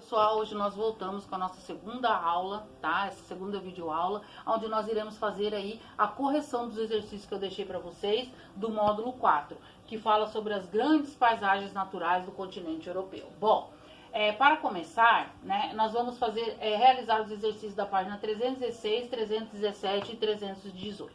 pessoal, hoje nós voltamos com a nossa segunda aula, tá? Essa segunda videoaula, onde nós iremos fazer aí a correção dos exercícios que eu deixei para vocês do módulo 4, que fala sobre as grandes paisagens naturais do continente europeu. Bom, para começar, né, nós vamos realizar os exercícios da página 316, 317 e 318.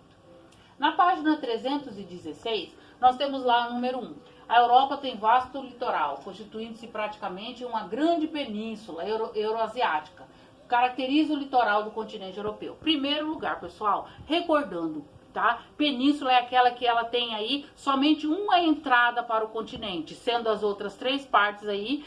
Na página 316, nós temos lá o número 1. A Europa tem vasto litoral, constituindo-se praticamente uma grande península euroasiática. Caracteriza o litoral do continente europeu. Primeiro lugar, pessoal, recordando, tá? Península é aquela que ela tem aí somente uma entrada para o continente, sendo as outras três partes aí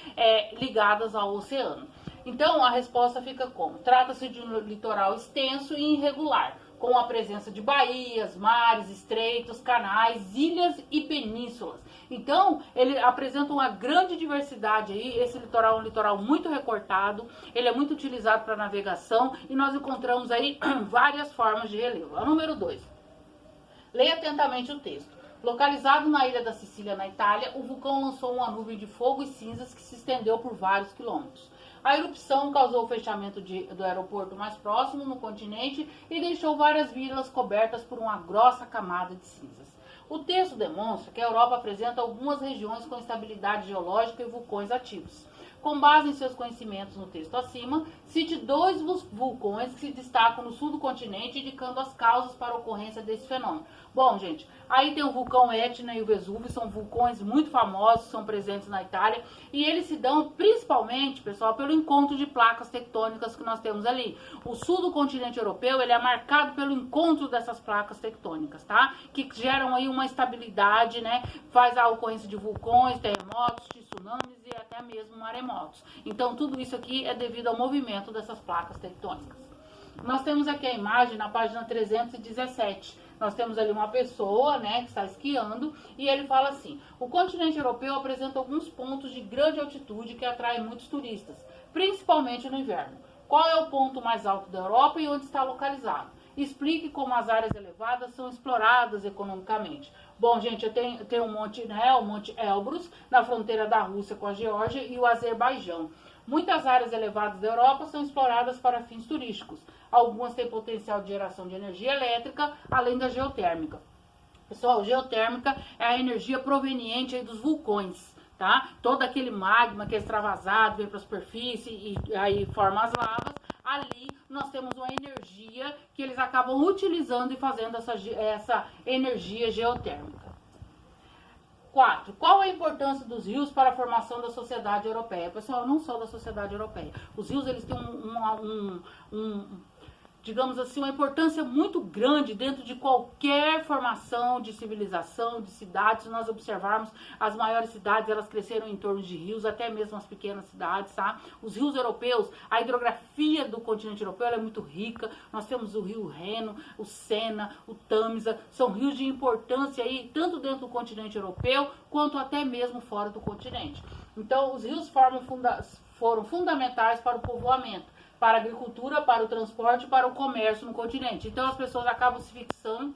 ligadas ao oceano. Então, a resposta fica como? Trata-se de um litoral extenso e irregular, com a presença de baías, mares, estreitos, canais, ilhas e penínsulas. Então, ele apresenta uma grande diversidade aí. Esse litoral é um litoral muito recortado, ele é muito utilizado para navegação e nós encontramos aí várias formas de relevo. A número 2. Leia atentamente o texto. Localizado na ilha da Sicília, na Itália, o vulcão lançou uma nuvem de fogo e cinzas que se estendeu por vários quilômetros. A erupção causou o fechamento do aeroporto mais próximo no continente e deixou várias vilas cobertas por uma grossa camada de cinzas. O texto demonstra que a Europa apresenta algumas regiões com estabilidade geológica e vulcões ativos. Com base em seus conhecimentos no texto acima, cite 2 vulcões que se destacam no sul do continente, indicando as causas para a ocorrência desse fenômeno. Bom, gente, aí tem o vulcão Etna e o Vesúvio, são vulcões muito famosos, são presentes na Itália, e eles se dão principalmente, pessoal, pelo encontro de placas tectônicas que nós temos ali. O sul do continente europeu, ele é marcado pelo encontro dessas placas tectônicas, tá? Que geram aí uma estabilidade, né? Faz a ocorrência de vulcões, terremotos, de tsunamis e até mesmo maremotos. Então, tudo isso aqui é devido ao movimento dessas placas tectônicas. Nós temos aqui a imagem na página 317. Nós temos ali uma pessoa, né, que está esquiando, e ele fala assim: o continente europeu apresenta alguns pontos de grande altitude que atraem muitos turistas, principalmente no inverno. Qual é o ponto mais alto da Europa e onde está localizado? Explique como as áreas elevadas são exploradas economicamente. Bom, gente, eu tenho um monte, né, o Monte Elbrus, na fronteira da Rússia com a Geórgia e o Azerbaijão. Muitas áreas elevadas da Europa são exploradas para fins turísticos. Algumas têm potencial de geração de energia elétrica, além da geotérmica. Pessoal, geotérmica é a energia proveniente aí dos vulcões, tá? Todo aquele magma que é extravasado, vem para a superfície e aí forma as lavas. Ali nós temos uma energia que eles acabam utilizando e fazendo essa energia geotérmica. 4. Qual a importância dos rios para a formação da sociedade europeia? Pessoal, não só da sociedade europeia. Os rios, eles têm digamos assim, uma importância muito grande dentro de qualquer formação de civilização, de cidades. Se nós observarmos, as maiores cidades, elas cresceram em torno de rios, até mesmo as pequenas cidades, tá? Os rios europeus, a hidrografia do continente europeu é muito rica. Nós temos o rio Reno, o Sena, o Tâmisa, são rios de importância aí, tanto dentro do continente europeu, quanto até mesmo fora do continente. Então, os rios foram fundamentais para o povoamento, para a agricultura, para o transporte, para o comércio no continente. Então as pessoas acabam se fixando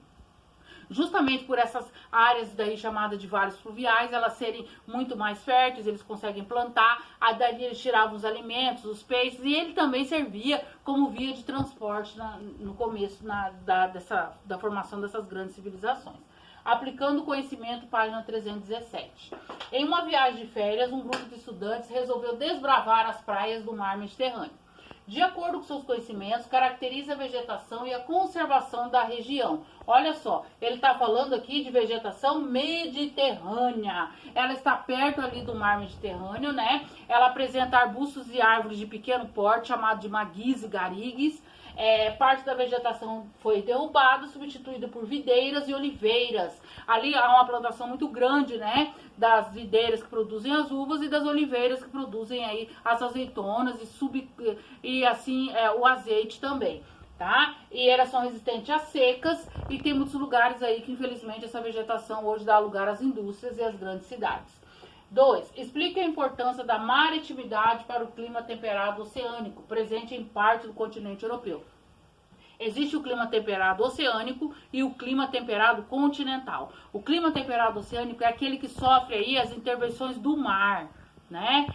justamente por essas áreas daí chamadas de vales fluviais, elas serem muito mais férteis, eles conseguem plantar, aí dali eles tiravam os alimentos, os peixes, e ele também servia como via de transporte no começo da formação dessas grandes civilizações. Aplicando o conhecimento, página 317. Em uma viagem de férias, um grupo de estudantes resolveu desbravar as praias do mar Mediterrâneo. De acordo com seus conhecimentos, caracteriza a vegetação e a conservação da região. Olha só, ele está falando aqui de vegetação mediterrânea. Ela está perto ali do mar Mediterrâneo, né? Ela apresenta arbustos e árvores de pequeno porte, chamados de maguis e garigues. Parte da vegetação foi derrubada, substituída por videiras e oliveiras. Ali há uma plantação muito grande, né, das videiras que produzem as uvas e das oliveiras que produzem aí as azeitonas e assim o azeite também, tá? E elas são resistentes a secas e tem muitos lugares aí que infelizmente essa vegetação hoje dá lugar às indústrias e às grandes cidades. 2. Explique a importância da maritimidade para o clima temperado oceânico, presente em parte do continente europeu. Existe o clima temperado oceânico e o clima temperado continental. O clima temperado oceânico é aquele que sofre aí as intervenções do mar, né?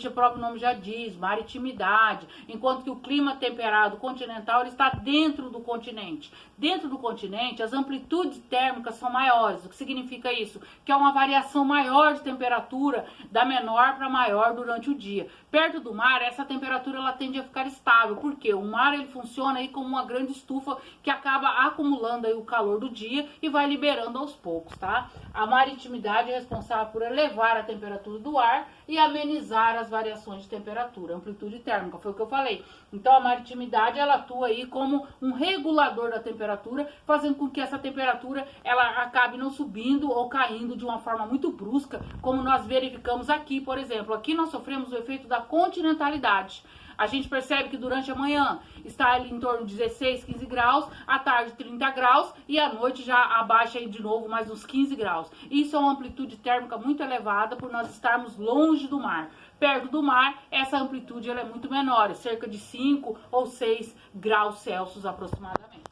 O próprio nome já diz, maritimidade, enquanto que o clima temperado continental ele está dentro do continente. Dentro do continente, as amplitudes térmicas são maiores. O que significa isso? Que há uma variação maior de temperatura, da menor para maior durante o dia. Perto do mar, essa temperatura ela tende a ficar estável, porque o mar ele funciona aí como uma grande estufa que acaba acumulando aí o calor do dia e vai liberando aos poucos, tá? A maritimidade é responsável por elevar a temperatura do ar e amenizar as variações de temperatura, amplitude térmica, foi o que eu falei. Então a maritimidade ela atua aí como um regulador da temperatura, fazendo com que essa temperatura ela acabe não subindo ou caindo de uma forma muito brusca, como nós verificamos aqui, por exemplo. Aqui nós sofremos o efeito da continentalidade. A gente percebe que durante a manhã está ali em torno de 16, 15 graus, à tarde 30 graus e à noite já abaixa aí de novo mais uns 15 graus. Isso é uma amplitude térmica muito elevada por nós estarmos longe do mar. Perto do mar, essa amplitude ela é muito menor, cerca de 5 ou 6 graus Celsius aproximadamente.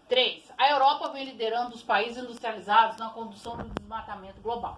3. A Europa vem liderando os países industrializados na condução do desmatamento global.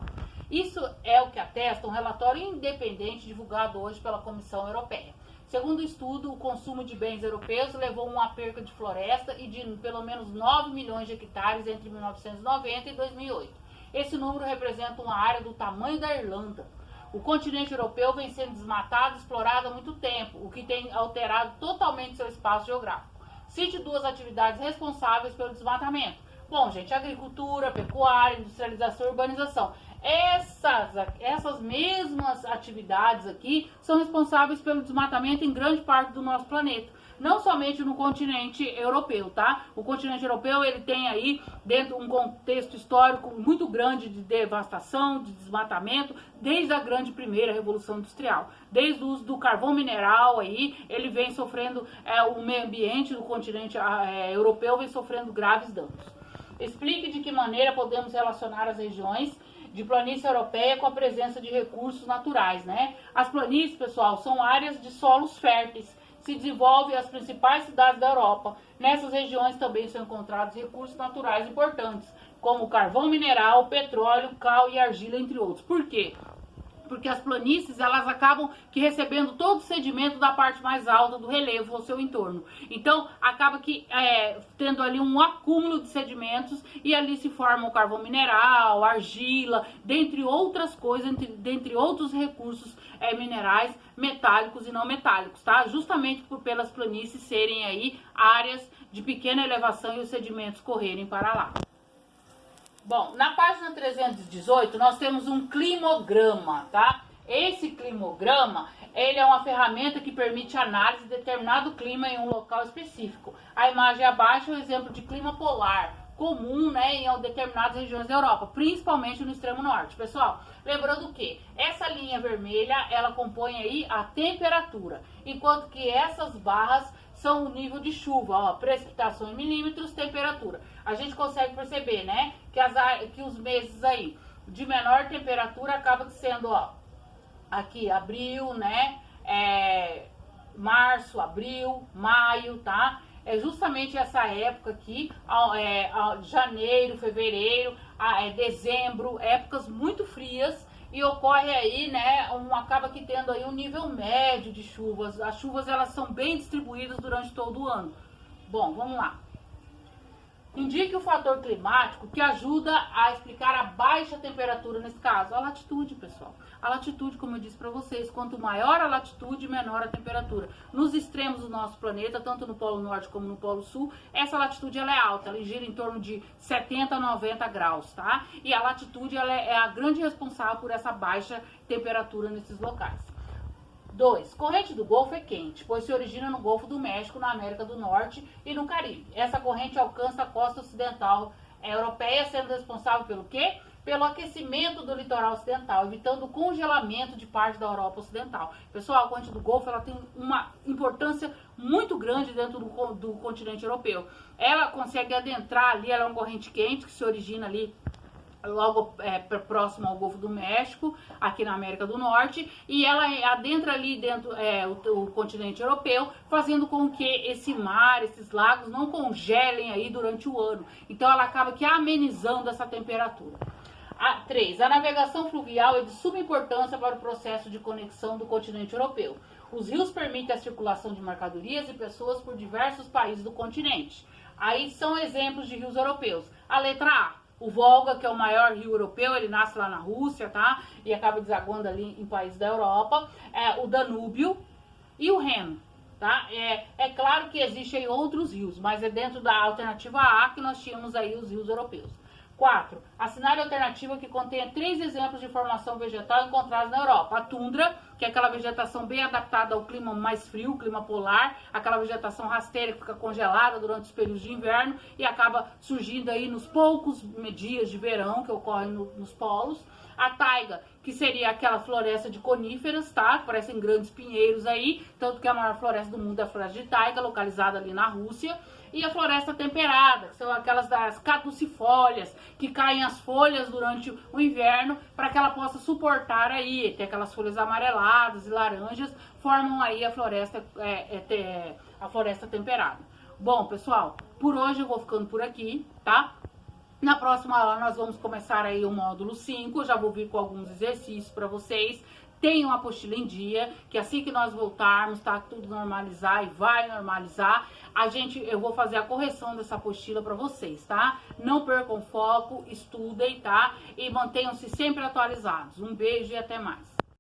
Isso é o que atesta um relatório independente divulgado hoje pela Comissão Europeia. Segundo o estudo, o consumo de bens europeus levou a uma perca de floresta e de pelo menos 9 milhões de hectares entre 1990 e 2008. Esse número representa uma área do tamanho da Irlanda. O continente europeu vem sendo desmatado e explorado há muito tempo, o que tem alterado totalmente seu espaço geográfico. Cite duas atividades responsáveis pelo desmatamento. Bom, gente, agricultura, pecuária, industrialização e urbanização. Essas mesmas atividades aqui são responsáveis pelo desmatamento em grande parte do nosso planeta. Não somente no continente europeu, tá? O continente europeu, ele tem aí, dentro de um contexto histórico muito grande de devastação, de desmatamento, desde a grande primeira revolução industrial. Desde o uso do carvão mineral aí, ele vem sofrendo, o meio ambiente do continente europeu vem sofrendo graves danos. Explique de que maneira podemos relacionar as regiões de planície europeia com a presença de recursos naturais, né? As planícies, pessoal, são áreas de solos férteis, se desenvolvem as principais cidades da Europa. Nessas regiões também são encontrados recursos naturais importantes, como carvão mineral, petróleo, cal e argila, entre outros. Por quê? Porque as planícies, elas acabam que recebendo todo o sedimento da parte mais alta do relevo ao seu entorno. Então, acaba que tendo ali um acúmulo de sedimentos e ali se forma o carvão mineral, argila, dentre outras coisas, dentre outros recursos minerais metálicos e não metálicos, tá? Justamente pelas planícies serem aí áreas de pequena elevação e os sedimentos correrem para lá. Bom, na página 318 nós temos um climograma, tá? Esse climograma, ele é uma ferramenta que permite análise de determinado clima em um local específico. A imagem abaixo é um exemplo de clima polar, comum, né, em determinadas regiões da Europa, principalmente no extremo norte. Pessoal, lembrando que essa linha vermelha, ela compõe aí a temperatura, enquanto que essas barras são o nível de chuva, ó, precipitação em milímetros, temperatura. A gente consegue perceber, né, que os meses aí de menor temperatura acabam sendo, ó, aqui abril, né, março, abril, maio, tá? É justamente essa época aqui, janeiro, fevereiro, dezembro, épocas muito frias. E ocorre aí, né, acaba que tendo aí um nível médio de chuvas. As chuvas, elas são bem distribuídas durante todo o ano. Bom, vamos lá. Indique o fator climático que ajuda a explicar a baixa temperatura nesse caso. A latitude, pessoal. A latitude, como eu disse para vocês, quanto maior a latitude, menor a temperatura. Nos extremos do nosso planeta, tanto no Polo Norte como no Polo Sul, essa latitude ela é alta, ela gira em torno de 70 a 90 graus, tá? E a latitude ela é a grande responsável por essa baixa temperatura nesses locais. 2. Corrente do Golfo é quente, pois se origina no Golfo do México, na América do Norte e no Caribe. Essa corrente alcança a costa ocidental europeia, sendo responsável pelo quê? Pelo aquecimento do litoral ocidental, evitando o congelamento de parte da Europa Ocidental. Pessoal, a corrente do Golfo ela tem uma importância muito grande dentro do continente europeu. Ela consegue adentrar ali, ela é uma corrente quente que se origina ali logo próximo ao Golfo do México, aqui na América do Norte, e ela adentra ali dentro o continente europeu, fazendo com que esse mar, esses lagos não congelem aí durante o ano. Então ela acaba que amenizando essa temperatura. 3. A navegação fluvial é de suma importância para o processo de conexão do continente europeu. Os rios permitem a circulação de mercadorias e pessoas por diversos países do continente. Aí são exemplos de rios europeus. A letra A, o Volga, que é o maior rio europeu, ele nasce lá na Rússia, tá? E acaba desaguando ali em países da Europa. O Danúbio e o Reno. Tá? É claro que existem outros rios, mas é dentro da alternativa A que nós tínhamos aí os rios europeus. 4. Assinale a alternativa que contenha 3 exemplos de formação vegetal encontrados na Europa. A tundra, que é aquela vegetação bem adaptada ao clima mais frio, clima polar, aquela vegetação rasteira que fica congelada durante os períodos de inverno e acaba surgindo aí nos poucos dias de verão que ocorrem nos polos. A taiga, que seria aquela floresta de coníferas, tá? Que parecem grandes pinheiros aí, tanto que a maior floresta do mundo é a floresta de taiga, localizada ali na Rússia. E a floresta temperada, que são aquelas das caducifólias, que caem as folhas durante o inverno, para que ela possa suportar aí, ter aquelas folhas amareladas e laranjas, formam aí a floresta temperada. Bom, pessoal, por hoje eu vou ficando por aqui, tá? Na próxima aula nós vamos começar aí o módulo 5, já vou vir com alguns exercícios para vocês. Tenham a apostila em dia, que assim que nós voltarmos, tá tudo normalizar e vai normalizar, eu vou fazer a correção dessa apostila para vocês, tá? Não percam foco, estudem, tá? E mantenham-se sempre atualizados. Um beijo e até mais.